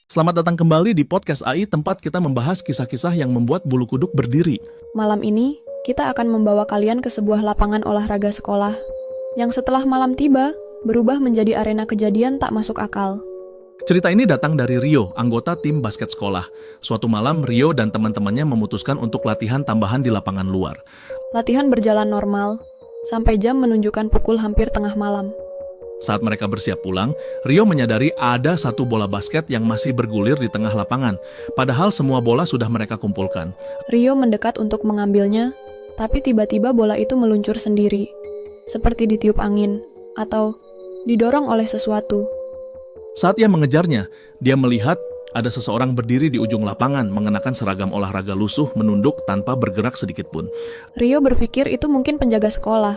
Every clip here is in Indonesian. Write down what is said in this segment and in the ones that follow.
Selamat datang kembali di Podcast AI, tempat kita membahas kisah-kisah yang membuat bulu kuduk berdiri. Malam ini, kita akan membawa kalian ke sebuah lapangan olahraga sekolah, yang setelah malam tiba, berubah menjadi arena kejadian tak masuk akal. Cerita ini datang dari Rio, anggota tim basket sekolah. Suatu malam, Rio dan teman-temannya memutuskan untuk latihan tambahan di lapangan luar. Latihan berjalan normal, sampai jam menunjukkan pukul hampir tengah malam. Saat mereka bersiap pulang, Rio menyadari ada satu bola basket yang masih bergulir di tengah lapangan, padahal semua bola sudah mereka kumpulkan. Rio mendekat untuk mengambilnya, tapi tiba-tiba bola itu meluncur sendiri, seperti ditiup angin, atau didorong oleh sesuatu. Saat ia mengejarnya, dia melihat ada seseorang berdiri di ujung lapangan mengenakan seragam olahraga lusuh menunduk tanpa bergerak sedikit pun. Rio berpikir itu mungkin penjaga sekolah,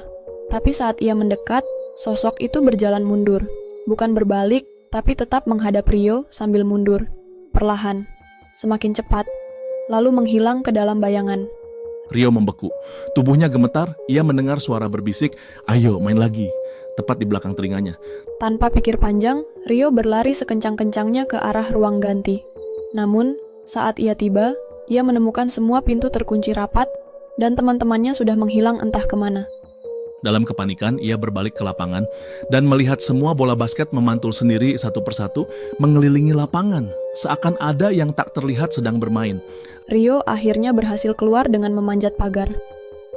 tapi saat ia mendekat, sosok itu berjalan mundur, bukan berbalik, tapi tetap menghadap Rio sambil mundur, perlahan, semakin cepat, lalu menghilang ke dalam bayangan. Rio membeku. Tubuhnya gemetar, ia mendengar suara berbisik, "Ayo, main lagi," tepat di belakang telinganya. Tanpa pikir panjang, Rio berlari sekencang-kencangnya ke arah ruang ganti. Namun, saat ia tiba, ia menemukan semua pintu terkunci rapat, dan teman-temannya sudah menghilang entah kemana. Dalam kepanikan, ia berbalik ke lapangan dan melihat semua bola basket memantul sendiri satu persatu mengelilingi lapangan, seakan ada yang tak terlihat sedang bermain. Rio akhirnya berhasil keluar dengan memanjat pagar.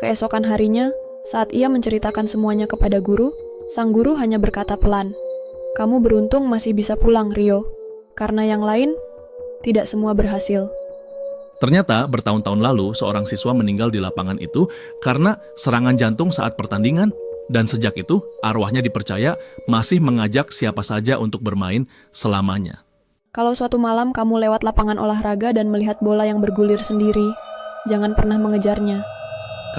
Keesokan harinya, saat ia menceritakan semuanya kepada guru, sang guru hanya berkata pelan, "Kamu beruntung masih bisa pulang, Rio, karena yang lain, tidak semua berhasil." Ternyata bertahun-tahun lalu seorang siswa meninggal di lapangan itu karena serangan jantung saat pertandingan, dan sejak itu arwahnya dipercaya masih mengajak siapa saja untuk bermain selamanya. Kalau suatu malam kamu lewat lapangan olahraga dan melihat bola yang bergulir sendiri, jangan pernah mengejarnya.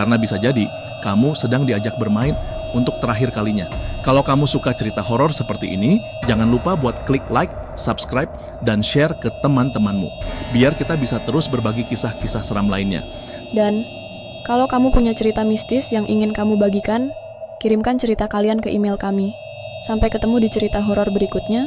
Karena bisa jadi kamu sedang diajak bermain untuk terakhir kalinya. Kalau kamu suka cerita horor seperti ini, jangan lupa buat klik like, subscribe, dan share ke teman-temanmu, biar kita bisa terus berbagi kisah-kisah seram lainnya. Dan, kalau kamu punya cerita mistis yang ingin kamu bagikan, kirimkan cerita kalian ke email kami. Sampai ketemu di cerita horor berikutnya.